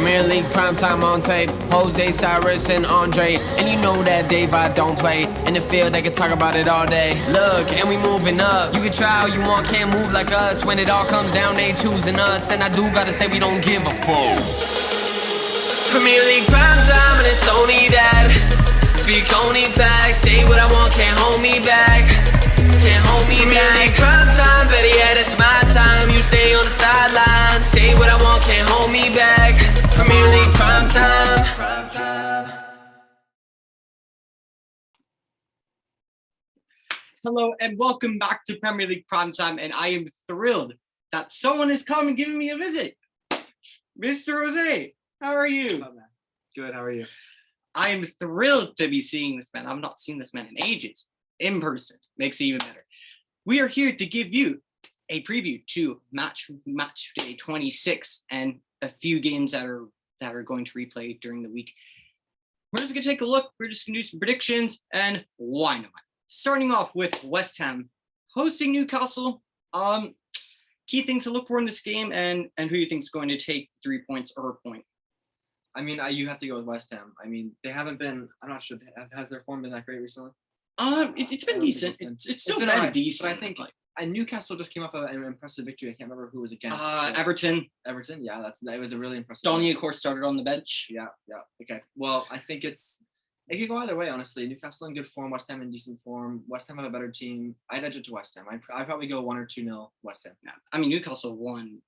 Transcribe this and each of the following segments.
Premier League primetime on tape. Jose, Cyrus, and Andre. And you know that Daveye don't play. In the field, they can talk about it all day. Look, and we moving up. You can try all you want, can't move like us. When it all comes down, they choosing us. And I do gotta say, we don't give a fuck. Premier League primetime, and it's only that. Speak only facts. Say what I want, can't hold me back. Can't hold me back. Premier League primetime, better yet, it's my time. You stay on the sideline. Say what I want, can't hold me back. Premier League primetime. Hello and welcome back to Premier League Primetime, and I am thrilled that someone has come and given me a visit. Mr. Jose, how are you? Oh, man. Good, how are you? I am thrilled to be seeing this man. I've not seen this man in ages. In person. Makes it even better. We are here to give you a preview to Matchday 26 and a few games that are going to replay during the week. We're just going to take a look. We're just going to do some predictions, and why not? Starting off with West Ham hosting Newcastle. Key things to look for in this game, and who you think is going to take 3 points or a point. I mean, you have to go with West Ham. I mean, they haven't been, I'm not sure, has their form been that great recently? It's been decent. It's still been right, decent. But I think Newcastle just came off an impressive victory. I can't remember who was against. Everton. Everton, yeah, that was a really impressive. Donny, of course, started on the bench. Yeah. Okay. Well, I think it could go either way, honestly. Newcastle in good form, West Ham in decent form. West Ham have a better team. I'd edge it to West Ham. I'd probably go 1 or 2-0 West Ham. Yeah. I mean, Newcastle won.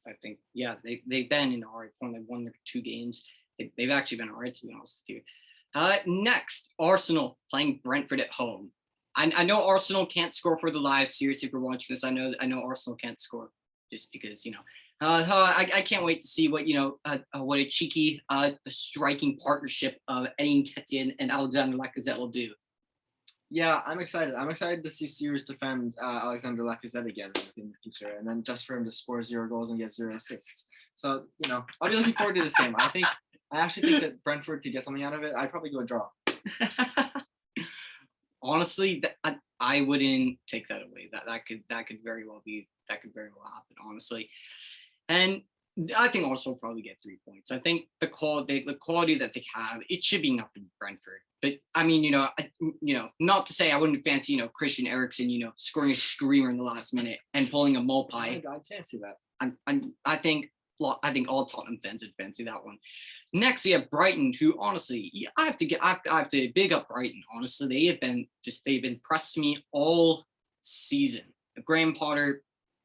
I think, yeah, they've been in alright form. They've won their 2 games. They've actually been alright, to be honest with you. Next, Arsenal playing Brentford at home. I know Arsenal can't score for the live series. If you're watching this, I know Arsenal can't score just because I can't wait to see what what a cheeky striking partnership of Eddie Nketiah and Alexander Lacazette will do. Yeah, I'm excited. I'm excited to see Sears defend Alexander Lacazette again in the future, and then just for him to score 0 goals and get 0 assists. So I'll be looking forward to this game. I actually think that Brentford could get something out of it. I'd probably go a draw. Honestly, I wouldn't take that away. That could very well happen, honestly. And I think Arsenal will probably get 3 points. I think the quality that they have, it should be enough for Brentford. But I mean, not to say I wouldn't fancy, Christian Eriksen, scoring a screamer in the last minute and pulling a Mopai. I can't see that. I think all Tottenham fans would fancy that one. Next, we have Brighton, who honestly, I have to big up Brighton. Honestly, they've impressed me all season. Graham Potter,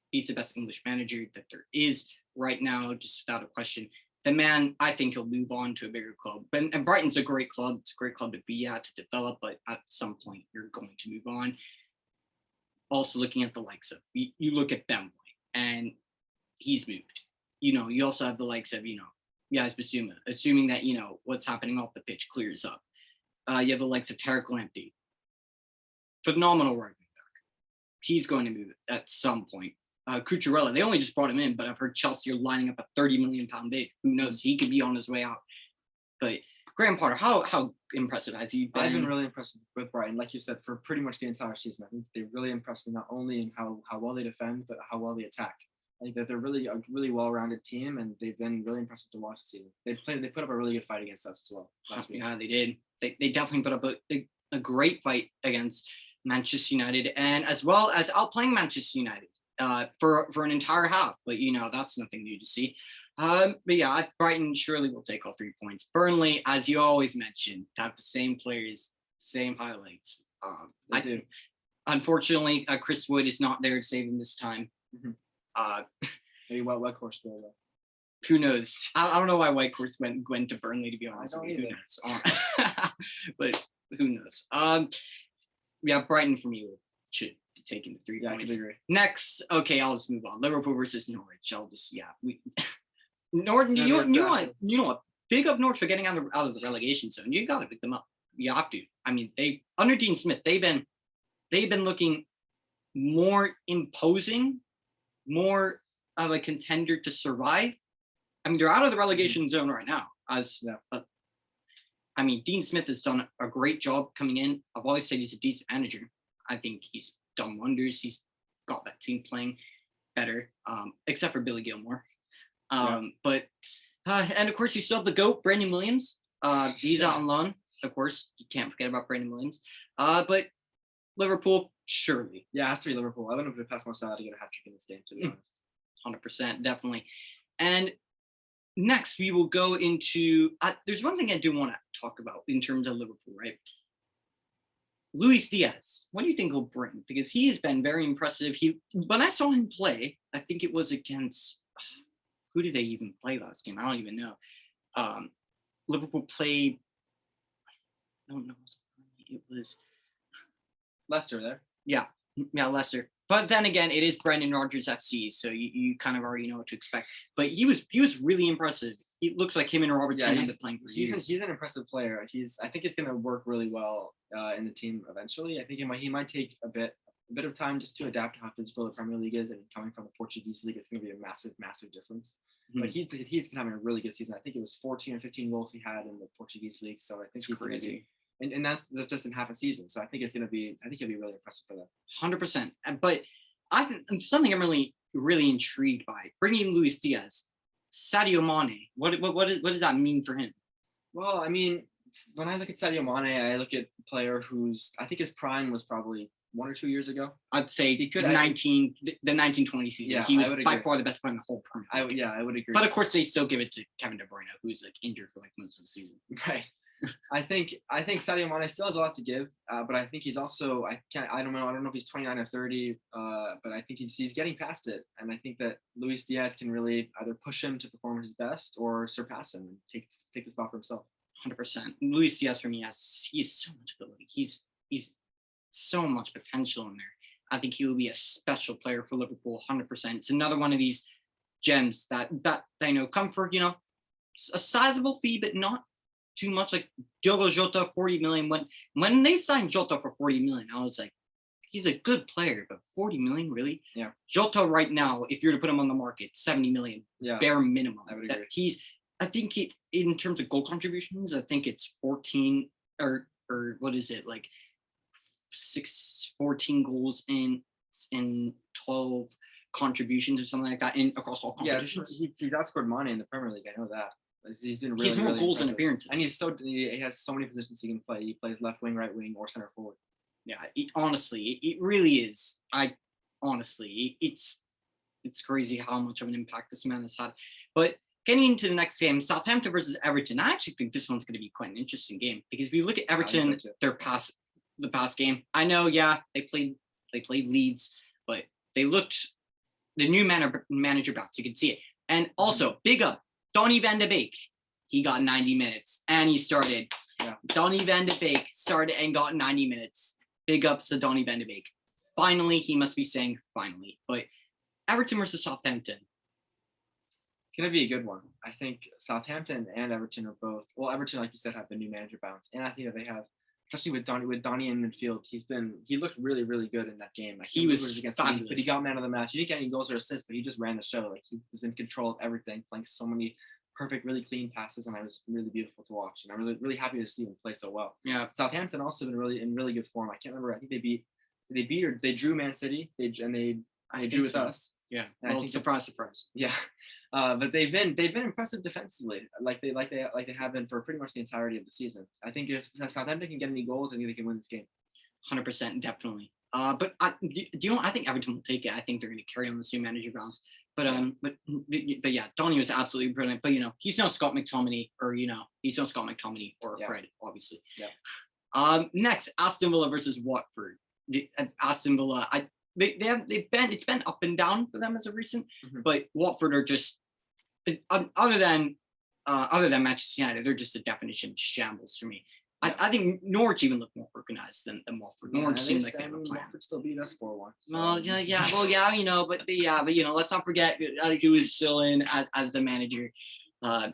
he's the best English manager that there is right now, just without a question. The man, I think he'll move on to a bigger club. And Brighton's a great club. It's a great club to be at, to develop, but at some point you're going to move on. Also looking at the likes of, you look at Ben White, and he's moved. You also have the likes of, Yas Bissouma, assuming that, what's happening off the pitch clears up. You have the likes of Tariq Lamptey. Phenomenal right back. He's going to move at some point. Cucurella, they only just brought him in, but I've heard Chelsea are lining up a £30 million bid. Who knows? He could be on his way out. But Graham Potter, how impressive has he been? I've been really impressed with Brighton, like you said, for pretty much the entire season. I think they really impressed me, not only in how well they defend, but how well they attack. I think that they're really a really well-rounded team, and they've been really impressive to watch this season. They put up a really good fight against us as well last week. Yeah, they did. They definitely put up a great fight against Manchester United, and as well as outplaying Manchester United for an entire half. But that's nothing new to see. But yeah, Brighton surely will take all 3 points. Burnley, as you always mention, have the same players, same highlights. They do. Unfortunately, Chris Wood is not there to save him this time. Mm-hmm. Maybe Whitehorse will. Who knows? I don't know why Whitehorse went to Burnley, to be honest. Who knows? But who knows? Yeah, Brighton for me should be taking the 3 points. Next, okay, I'll just move on. Liverpool versus Norwich. Norwich. You know what? Big up Norwich for getting out of the relegation zone. You got to pick them up. You have to. I mean, they under Dean Smith, they've been looking more imposing, more of a contender to survive. I mean, they're out of the relegation zone right now. Dean Smith has done a great job coming in. I've always said he's a decent manager. I think he's done wonders. He's got that team playing better, except for Billy Gilmore. But And of course, you still have the GOAT, Brandon Williams. He's out on loan. Of course, you can't forget about Brandon Williams. But Liverpool, surely. Yeah, it has to be Liverpool. I wouldn't have passed Mo Salah to get a hat trick in this game, to be honest. 100%, definitely. And next, we will go into. There's one thing I do want to talk about in terms of Liverpool, right? Luis Diaz. What do you think he'll bring? Because he has been very impressive. When I saw him play, I think it was against. Who did they even play last game? I don't even know. Liverpool played. I don't know. It was Leicester there. Yeah, Leicester. But then again, it is Brendan Rodgers FC, so you kind of already know what to expect. But he was really impressive. It looks like him and Robertson have been playing for years. He's an impressive player. I think it's going to work really well in the team eventually. I think he might take a bit of time just to adapt to how physical the Premier League is, and coming from the Portuguese league, it's going to be a massive difference. But he's been having a really good season. I think it was 14 or 15 goals he had in the Portuguese league. So I think he's crazy. And that's just in half a season. So I think he'll be really impressive for them. 100%. But I think something I'm really intrigued by, bringing Luis Diaz, Sadio Mane. What does that mean for him? Well, I mean, when I look at Sadio Mane, I look at a player I think his prime was probably 1 or 2 years ago. I'd say the 1920 season. Yeah, he was by far the best player in the whole Premier League. I would agree. But of course, they still give it to Kevin De Bruyne, who's like injured for like most of the season. Right. I think Sadio Mane still has a lot to give, but I think he's also I don't know if he's 29 or 30, but I think he's getting past it, and I think that Luis Diaz can really either push him to perform his best or surpass him and take the spot for himself. 100%. Luis Diaz for me, he has so much ability. He's so much potential in there. I think he will be a special player for Liverpool. 100%. It's another one of these gems that come for a sizable fee, but not too much. Like Diogo Jota, 40 million. When they signed Jota for 40 million, I was like, he's a good player, but 40 million, really? Yeah. Jota right now, if you're to put him on the market, 70 million, bare minimum. I would agree. I think in terms of goal contributions, I think it's 14 or what is it, like 14 goals in 12 contributions or something like that across all competitions. Yeah, he's outscored Mane in the Premier League. I know that. He's been really, he has more really goals impressive. and appearances, and he has so many positions he can play. He plays left wing, right wing, or center forward. Yeah, it really is. It's crazy how much of an impact this man has had. But getting into the next game, Southampton versus Everton, I actually think this one's going to be quite an interesting game, because if you look at Everton, the past game, I know, they played Leeds, but they looked the new manager bounce. You can see it, and also big up Donny van de Beek. He got 90 minutes and he started. Yeah. Donny van de Beek started and got 90 minutes. Big ups to Donny van de Beek. Finally, he must be saying finally. But Everton versus Southampton. It's going to be a good one. I think Southampton and Everton are both. Well, Everton, like you said, have the new manager bounce, and I think that they have, especially with Donny in midfield. He looked really, really good in that game. Like he was against fabulous. But he got man of the match. He didn't get any goals or assists, but he just ran the show. Like he was in control of everything, playing so many perfect, really clean passes, and it was really beautiful to watch. And I'm really, really happy to see him play so well. Yeah. Southampton also been in really good form. I can't remember. I think they drew Man City. They drew with us. Yeah. And well, surprise. Yeah. But they've been impressive defensively, like they have been for pretty much the entirety of the season. I think if Southampton can get any goals, I think they can win this game. 100%, definitely. But I think Everton will take it. I think they're going to carry on this new manager bounce. But yeah, Donny was absolutely brilliant. But he's no Scott McTominay, or Fred, obviously. Yeah. Next, Aston Villa versus Watford. Aston Villa, it's been up and down for them as of recent, but Watford are just other than Manchester United, they're just a definition of shambles for me. Yeah. I think Norwich even looked more organized than Watford. Norwich seemed like they have a plan. Watford still beat us 4-1. So. But let's not forget who is still in as the manager,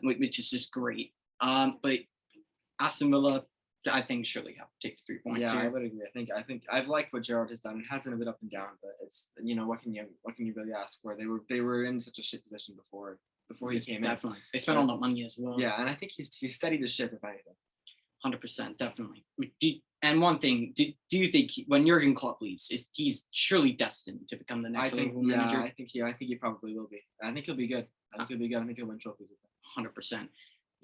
which is just great. But Aston Villa, I think surely have to take 3 points. Yeah, here. I would agree. I think I've liked what Gerrard has done. It has been a bit up and down, but it's what can you really ask for? They were in such a shit position before he came in. Definitely, they spent all that money as well. Yeah, and I think he's steadied the ship, if anything. 100%, definitely. And one thing, do you think when Jurgen Klopp leaves, he's surely destined to become the next Liverpool manager? I think he probably will be. I think he'll be good. I think he'll be good. I think he'll win trophies with 100%.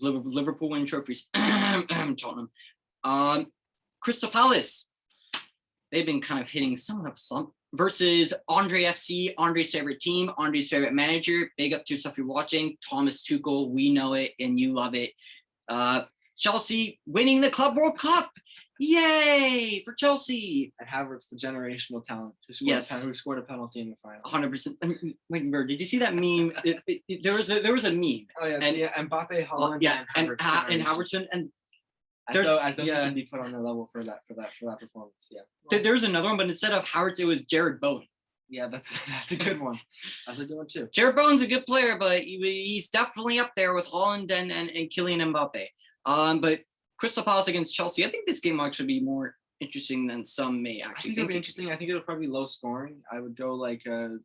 Liverpool win trophies. Tottenham. Crystal Palace. They've been kind of hitting somewhat of a slump. Versus Andre FC, Andre's favorite team, Andre's favorite manager. Big up to yourself if you're watching. Thomas Tuchel, we know it and you love it. Chelsea winning the Club World Cup. Yay for Chelsea. And Havertz, the generational talent who scored a penalty in the final. 100%. Wait, did you see that meme? There was a meme. Oh yeah, and Mbappe, Holland, and Havertz, and as though he can be put on their level for that performance. Yeah. Well, there was another one, but instead of Havertz, it was Jared Bowen. Yeah, that's a good one. That's a good one too. Jared Bowen's a good player, but he's definitely up there with Holland and Kylian Mbappe. But Crystal Palace against Chelsea, I think this game will actually be more interesting than some may actually I think it'll be interesting. I think it'll probably be low scoring. I would go like a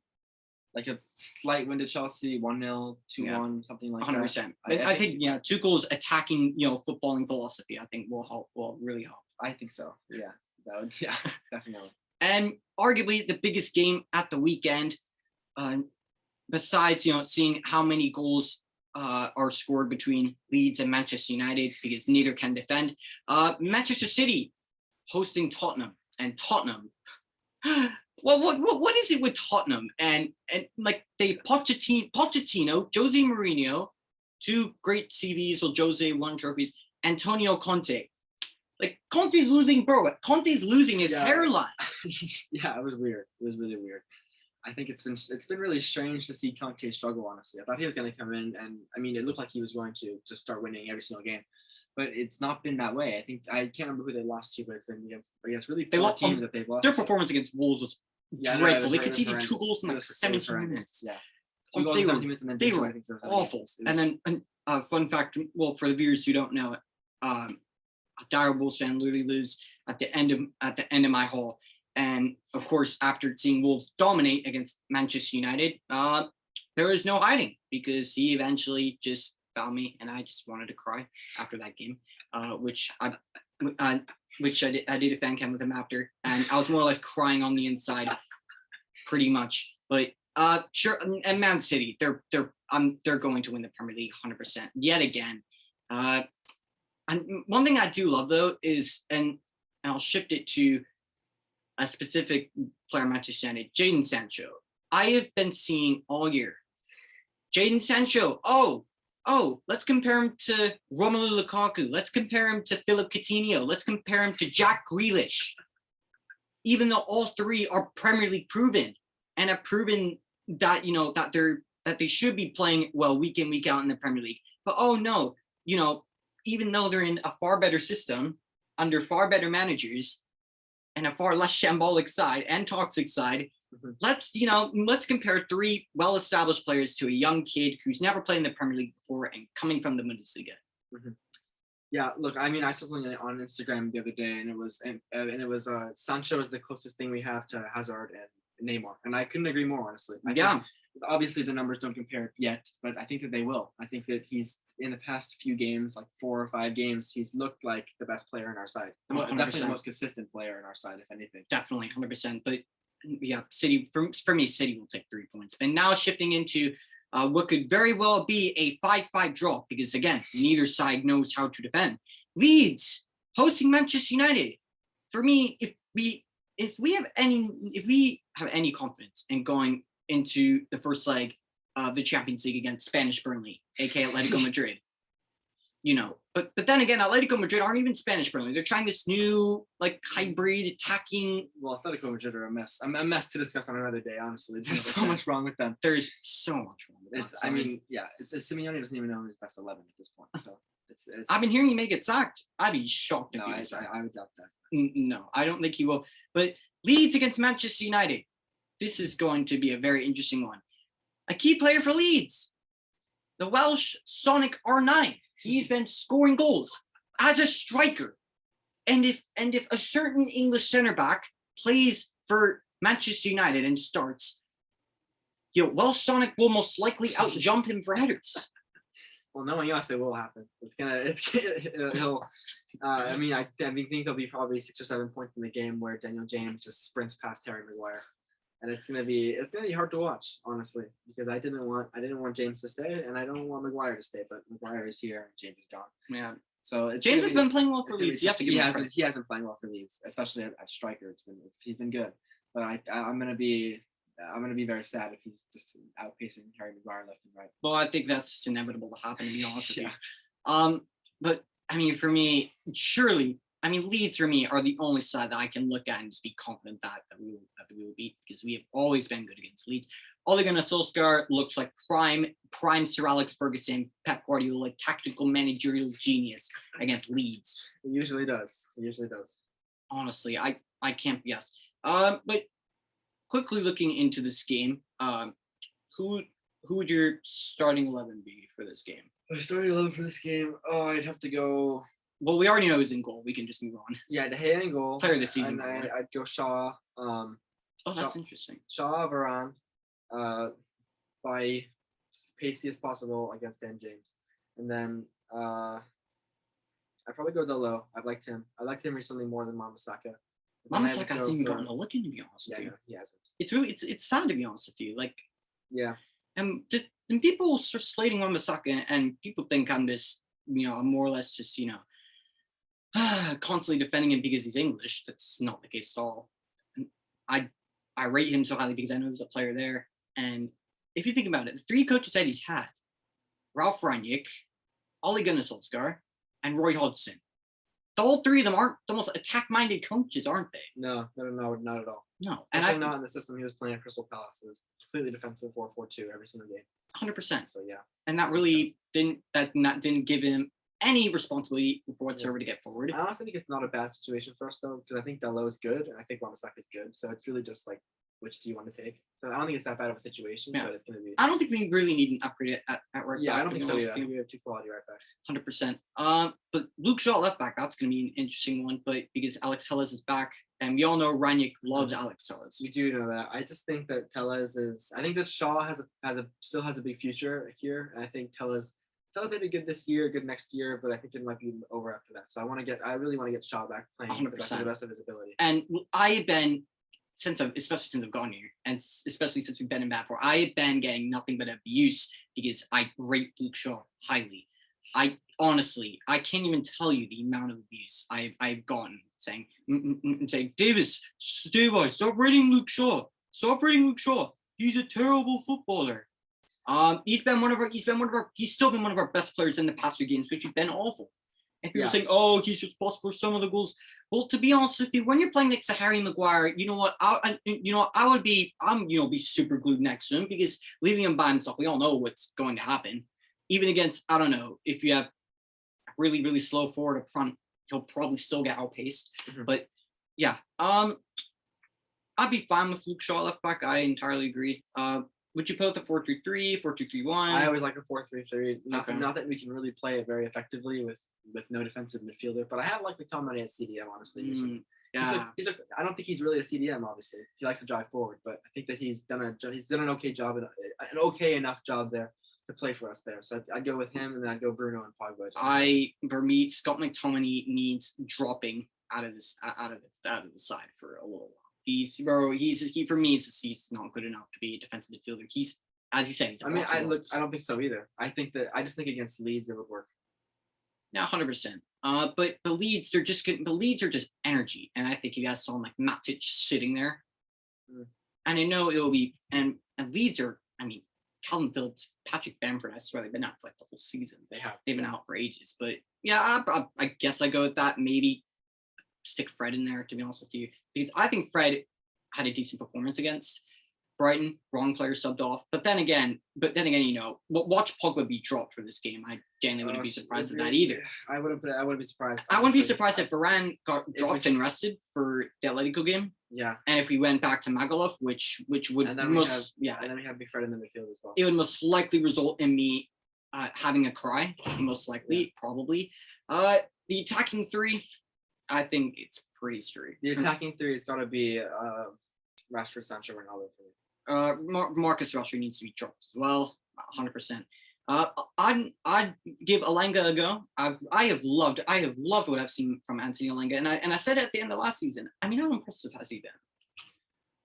slight win to Chelsea, 1-0, 2-1, something like 100%. that. I think Tuchel's attacking, footballing philosophy, I think will really help. I think so. Yeah. Definitely. And arguably the biggest game at the weekend, besides seeing how many goals are scored between Leeds and Manchester United, because neither can defend. Manchester City hosting Tottenham, and Tottenham. Well, what is it with Tottenham and like Pochettino, Jose Mourinho, two great CVs. Well, Jose won trophies. Antonio Conte. Like Conte's losing, bro. Conte's losing his hairline. Yeah, it was weird. It was really weird. I think it's been really strange to see Conte struggle. Honestly, I thought he was going to come in, and I mean, it looked like he was going to just start winning every single game, but it's not been that way. I can't remember who they lost to, but it's been really poor teams that they've lost. Their performance against Wolves was dreadful. They conceded 2 goals in like 17 minutes. Yeah, 2 goals in 17 minutes, and then they were awful. And then, fun fact, well, for the viewers who don't know it, a dire Wolves fan literally lives at the end of my hall. And of course, after seeing Wolves dominate against Manchester United, there was no hiding because he eventually just found me, and I just wanted to cry after that game, which I did a fan cam with him after, and I was more or less crying on the inside, pretty much. But sure, and Man City, they're going to win the Premier League 100% yet again. And one thing I do love though is, and I'll shift it to a specific player, Manchester United, Jadon Sancho. I have been seeing all year, Jadon Sancho. Oh, let's compare him to Romelu Lukaku. Let's compare him to Philip Coutinho. Let's compare him to Jack Grealish. Even though all three are Premier League proven and have proven that that they should be playing well week in, week out in the Premier League. But oh no, even though they're in a far better system under far better managers and a far less shambolic side and toxic side, let's compare 3 well-established players to a young kid who's never played in the Premier League before and coming from the Bundesliga. Yeah, look, I mean, I saw something on Instagram the other day, and it was Sancho is the closest thing we have to Hazard and Neymar, and I couldn't agree more, honestly. Obviously, the numbers don't compare yet, but I think that they will. I think that he's, in the past few games, like 4 or 5 games, he's looked like the best player in our side. Definitely the most consistent player in our side, if anything. Definitely, 100%. But yeah, City, for me, City will take 3 points. But now shifting into what could very well be a 5-5 draw, because again, neither side knows how to defend. Leeds hosting Manchester United. For me, if we have any confidence in going into the first leg of the Champions League against Spanish Burnley, aka Atletico Madrid, but then again, Atletico Madrid aren't even Spanish Burnley. They're trying this new hybrid attacking. Well, Atletico Madrid are a mess. I'm a mess to discuss on another day. Honestly, there's so much wrong with them. There's so much wrong with them. I mean, yeah, Simeone doesn't even know his best 11 at this point. So it's I've been hearing he may get sacked. I'd be shocked if he gets sacked. I would doubt that. No, I don't think he will. But Leeds against Manchester United. This is going to be a very interesting one. A key player for Leeds, the Welsh Sonic R9. He's been scoring goals as a striker. And if a certain English centre back plays for Manchester United and starts, Welsh Sonic will most likely outjump him for headers. Well, knowing us, it will happen. He'll. I think there'll be probably 6 or 7 points in the game where Daniel James just sprints past Harry Maguire. and it's gonna be hard to watch, honestly, because I didn't want James to stay, and I don't want Maguire to stay, but Maguire is here and James is gone. Yeah. So James has been playing well for Leeds. You have to give him credit. He has been playing well for Leeds, especially at striker. He's been good, but I'm gonna be very sad if he's just outpacing Harry Maguire left and right. Well, I think that's just inevitable to happen, to be honest with you. But I mean, for me, surely, I mean, Leeds for me are the only side that I can look at and just be confident that we will beat, because we have always been good against Leeds. Ole Gunnar Solskjaer looks like prime Sir Alex Ferguson, Pep Guardiola, like tactical managerial genius against Leeds. It usually does. Honestly, I can't guess. But quickly looking into this game, who would your starting 11 be for this game? My starting 11 for this game. Oh, I'd have to go. Well, we already know who's in goal. We can just move on. Yeah, De Gea in goal. Player of the season. And I'd go Shaw. That's interesting. Shaw, Varane, by pacey as possible against Dan James, and then I'd probably go Delo. I liked him recently more than Wan-Bissaka. Wan-Bissaka hasn't even gotten a look in, to be honest with you. No, he hasn't. It's really it's sad, to be honest with you. Like, yeah. And people start slating Wan-Bissaka, and people think I'm just, I'm more or less just, constantly defending him because he's English. That's not the case at all. And I rate him so highly because I know there's a player there. And if you think about it, the three coaches that he's had, Ralph Rangnick, Ole Gunnar Solskjaer, and Roy Hodgson. All three of them aren't the most attack-minded coaches, aren't they? No, not at all. No, and I'm not in the system he was playing at Crystal Palace. It was completely defensive 4-4-2 every single game. 100%. So yeah, and that really didn't give him any responsibility whatsoever to get forward. I honestly think it's not a bad situation for us though, because I think Delo is good and I think Wan-Bissaka is good. So it's really just like, which do you want to take? So I don't think it's that bad of a situation, but it's going to be. I don't think we really need an upgrade at right back. I don't think so either. I think we have two quality right backs. 100%. But Luke Shaw left back, that's going to be an interesting one. But because Alex Telles is back, and we all know Rangnick loves Alex Telles. We do know that. I just think that Telles is. I think that Shaw still has a big future here, and I think Telles may be good this year, good next year, but I think it might be over after that. So I really want to get Shaw back playing 100%. the best of his ability. And I have been. Especially since I've gone here, and especially since we've been in Bad4, I have been getting nothing but abuse because I rate Luke Shaw highly. I honestly, I can't even tell you the amount of abuse I've gotten saying, Davis, Daveye, stop rating Luke Shaw. Stop rating Luke Shaw. He's a terrible footballer. He's still been one of our best players in the past few games, which have been awful. And people are saying, oh, he's responsible for some of the goals. Well, to be honest with you, when you're playing next to Harry Maguire, you know what? I'm be super glued next to him because leaving him by himself, we all know what's going to happen. Even against, I don't know, if you have really, really slow forward up front, he'll probably still get outpaced. Mm-hmm. But yeah, I'd be fine with Luke Shaw left back. I entirely agree. Would you put the 4-3-3, 4-2-3-1? I always like a 4-3-3. Not that we can really play it very effectively with no defensive midfielder, but I have liked McTominay at CDM, honestly. Yeah. I don't think he's really a CDM, obviously. He likes to drive forward, but I think that he's done an okay job, an okay enough job there to play for us there. So I'd go with him, and then I'd go Bruno and Pogba. For me, Scott McTominay needs dropping out of the side for a little while. He's not good enough to be a defensive midfielder. He's, as you said, I don't think so either. I just think against Leeds it would work. Yeah, 100%. But the Leeds, are just energy, and I think you guys saw like Matic sitting there, and I know it'll be and Leeds are. I mean, Calvin Phillips, Patrick Bamford. I swear they've been out for like the whole season. They've been out for ages. But yeah, I guess I go with that. Maybe stick Fred in there, to be honest with you, because I think Fred had a decent performance against Brighton. Wrong player subbed off, but then again, watch Pogba be dropped for this game. I genuinely wouldn't be surprised at that either. I wouldn't be surprised. I wouldn't be surprised if Varane got dropped and rested for the Atletico game. Yeah, and if we went back to Magaluf, which would and then we have Big Fred in the midfield as well. It would most likely result in me having a cry. Most likely, probably. The attacking three, I think it's pretty straight. The attacking three has got to be Rashford, Sancho, Ronaldo for me. Marcus Rashford needs to be dropped as well, 100%. I'd give Elanga a go. I have loved what I've seen from Anthony Elanga, and I said it at the end of last season. I mean, how impressive has he been?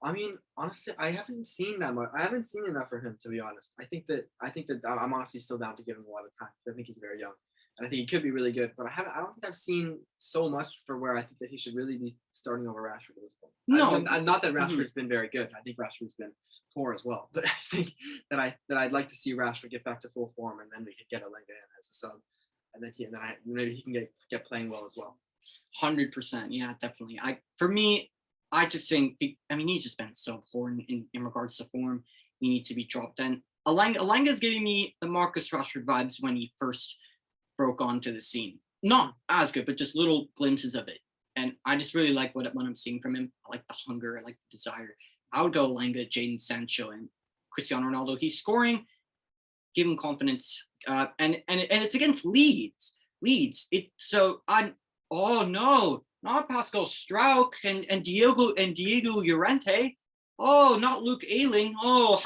I mean, honestly, I haven't seen that much. I haven't seen enough for him, to be honest. I think that I'm honestly still down to give him a lot of time. I think he's very young, and I think he could be really good. But I don't think I've seen so much for where I think that he should really be starting over Rashford at this point. No. Not that Rashford's been very good. I think Rashford's been poor as well. But I think that I'd like to see Rashford get back to full form, and then we could get Alenga in as a sub, and then maybe he can get playing well as well. 100%. Yeah, definitely. I just think, I mean, he's just been so poor in regards to form. He needs to be dropped in. Alenga's giving me the Marcus Rashford vibes when he first broke onto the scene. Not as good, but just little glimpses of it. And I just really like what I'm seeing from him. I like the hunger, I like the desire. I would go Alenga, Jadon Sancho, and Cristiano Ronaldo. He's scoring, give him confidence. And it's against Leeds. Oh no, not Pascal Struijk and Diego Llorente. Oh, not Luke Ayling. Oh,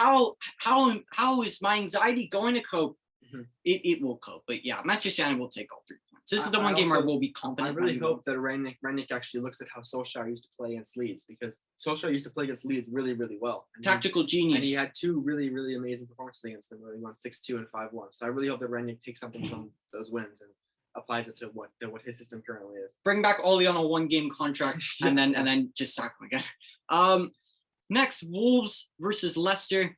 how is my anxiety going to cope? Mhm. It will cope. But yeah, Manchester United will take all 3 points. This is the one game where I will be I confident. really hope that Rangnick actually looks at how Solskjaer used to play against Leeds, because Solskjaer used to play against Leeds really, really well. Tactical genius. And he had 2 really, really amazing performances against them, where he won 6-2 and 5-1. So I really hope that Rangnick takes something from those wins and applies it to what his system currently is. Bring back Oli on a 1-game contract and then just sack him again. Next, Wolves versus Leicester.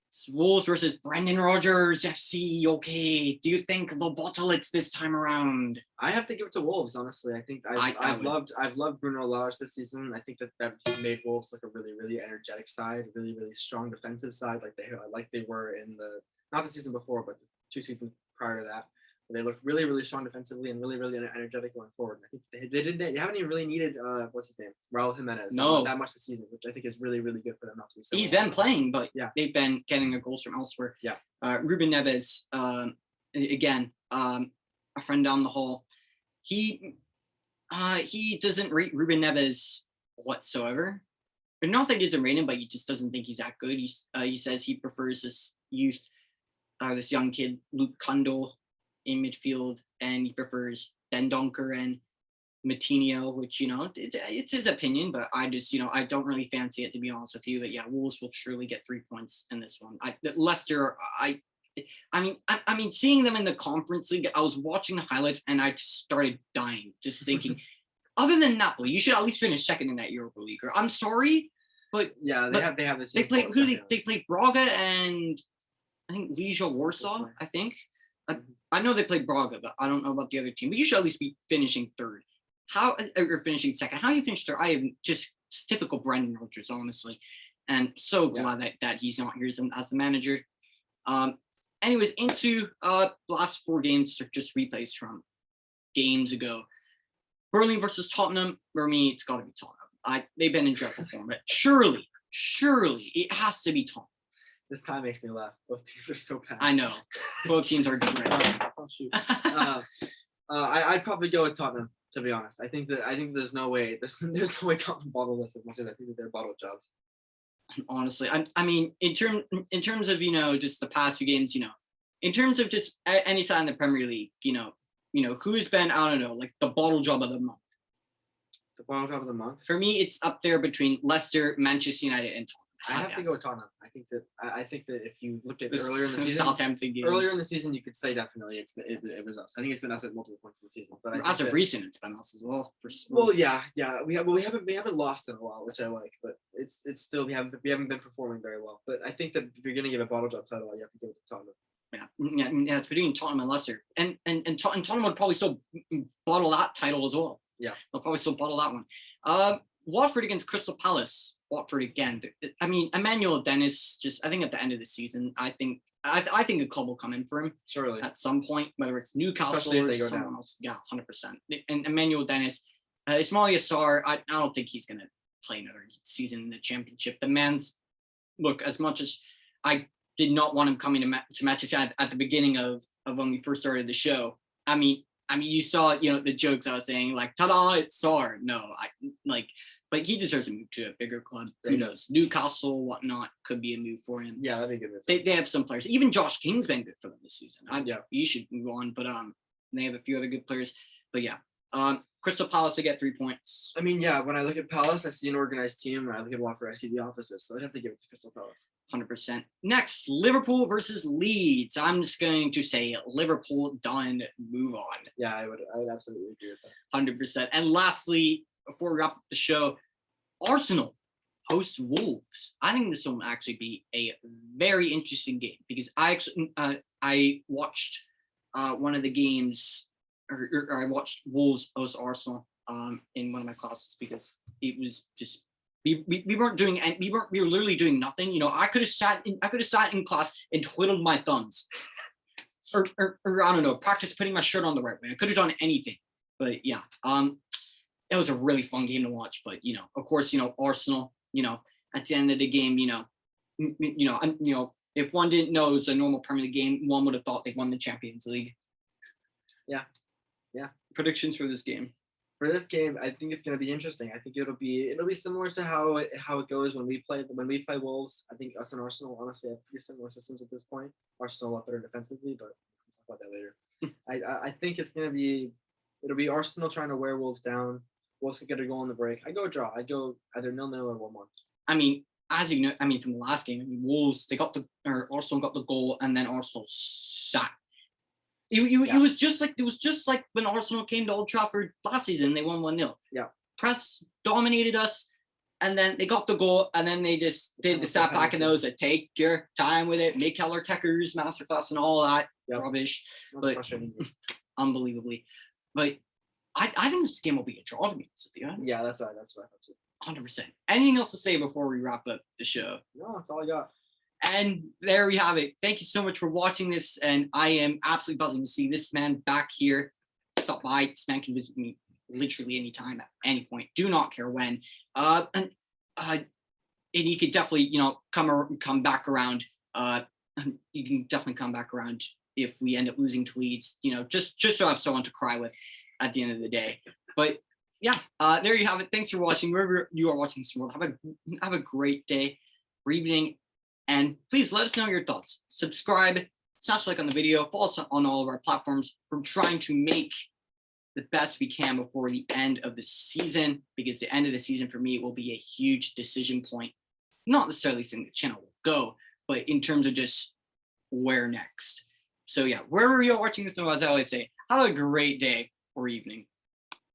It's Wolves versus Brendan Rodgers FC. Okay, do you think they'll bottle it this time around? I have to give it to Wolves, honestly. I think I've loved Bruno Lage this season. I think that he's made Wolves like a really, really energetic side, really, really strong defensive side, like they were in not the season before, but the 2 seasons prior to that. They looked really, really strong defensively and really, really energetic going forward. I think they haven't even really needed what's his name, Raul Jimenez. No, not that much this season, which I think is really, really good for them not to be. So he's been playing, but yeah, they've been getting their goals from elsewhere. Yeah. Ruben Neves, again, a friend down the hall. He doesn't rate Ruben Neves whatsoever. Or not that he doesn't rate him, but he just doesn't think he's that good. He says he prefers this young kid, Luke Kundle, in midfield, and he prefers Dendoncker and Matinho, which, it's his opinion, but I just, I don't really fancy it, to be honest with you. But yeah, Wolves will surely get 3 points in this one. Leicester, I mean, seeing them in the Conference League, I was watching the highlights and I just started dying, just thinking, other than Napoli, you should at least finish second in that Europa League. I'm sorry, but yeah, they have this. They played Braga and I think Legia Warsaw. I think. I know they played Braga, but I don't know about the other team. But you should at least be finishing third. Or finishing second? How you finish third? I am just typical Brendan Rodgers, honestly, and so glad that he's not here as the manager. Anyways, into last 4 games, just replays from games ago. Burnley versus Tottenham. For me, it's got to be Tottenham. They've been in dreadful form, but surely it has to be Tottenham. This time makes me laugh. Both teams are so bad. I know. Both teams are dreadful. Oh shoot. I'd probably go with Tottenham, to be honest. I think there's no way Tottenham bottle this as much as I think that they're bottle jobs. Honestly, I mean, in terms of just the past few games, in terms of just any side in the Premier League, who's been, I don't know, like the bottle job of the month. The bottle job of the month. For me, it's up there between Leicester, Manchester United, and Tottenham. I have to go with Tottenham. I think that if you looked at This earlier in the season, Southampton game. earlier in the season, you could say definitely it was us. I think it's been us at multiple points in the season. But as of recent, it's been us as well. Well, yeah. We haven't lost in a while, which I like. But it's still we haven't been performing very well. But I think that if you're gonna give a bottle job title, you have to give it to Tottenham. Yeah, it's between Tottenham and Leicester, and Tottenham would probably still bottle that title as well. Yeah, they'll probably still bottle that one. Watford against Crystal Palace. Watford again. I mean, Emmanuel Dennis. Just I think at the end of the season, I think a club will come in for him surely at some point, whether it's Newcastle or someone else. Yeah, 100%. And Emmanuel Dennis, Ismail Yassar. I don't think he's gonna play another season in the Championship. The man's look. As much as I did not want him coming to Manchester at the beginning of when we first started the show. I mean, you saw, the jokes I was saying, like, ta-da, it's Sarr. No, but he deserves to move to a bigger club. Who knows? Newcastle, whatnot, could be a move for him. Yeah, that'd be good. They have some players. Even Josh King's been good for them this season. You should move on, but they have a few other good players. But yeah, Crystal Palace to get 3 points. I mean, yeah, when I look at Palace, I see an organized team. When I look at Watford, I see the opposite. So I'd have to give it to Crystal Palace. 100%. Next, Liverpool versus Leeds. I'm just going to say Liverpool done, move on. Yeah, I would absolutely agree with that. 100%. And lastly, before we wrap up the show, Arsenal host Wolves. I think this will actually be a very interesting game because I watched one of the games, or I watched Wolves host Arsenal in one of my classes because it was just we weren't doing, and we were literally doing nothing. You know, I could have sat in class and twiddled my thumbs, or I don't know, practice putting my shirt on the right way. I could have done anything, but yeah, it was a really fun game to watch. But you know, of course, you know, Arsenal. You know, at the end of the game, if one didn't know it was a normal Premier League game, one would have thought they won the Champions League. Yeah. Predictions for this game. For this game, I think it's going to be interesting. I think it'll be similar to how it goes when we play Wolves. I think us and Arsenal honestly have pretty similar systems at this point. Arsenal a lot better defensively, but we'll talk about that later. I think it'll be Arsenal trying to wear Wolves down. Wolves could get a goal in the break. I go draw. I go either 0-0 or 1-1. I mean, as you know, from the last game, Wolves Arsenal got the goal, and then Arsenal sat. It was just like when Arsenal came to Old Trafford last season. They won 1-0. Yeah. Press dominated us, and then they got the goal, and then they just did the sat back, and those that take your time with it, make Keller Techers masterclass and all that rubbish. But unbelievably, but. I think this game will be a draw, to be honest with you. Yeah, that's what I thought too. 100%. Anything else to say before we wrap up the show? No, that's all I got. And there we have it. Thank you so much for watching this. And I am absolutely buzzing to see this man back here. Stop by. This man can visit me literally anytime, at any point. Do not care when. And you could definitely, come back around. You can definitely come back around if we end up losing to Leeds. Just so I have someone to cry with at the end of the day. But yeah, there you have it. Thanks for watching. Wherever you are watching this world, have a great day or evening, and please let us know your thoughts. Subscribe, smash like on the video, follow us on all of our platforms. We're trying to make the best we can before the end of the season, because the end of the season for me will be a huge decision point. Not necessarily saying the channel will go, but in terms of just where next. So yeah, wherever you're watching this, as I always say, have a great day or evening.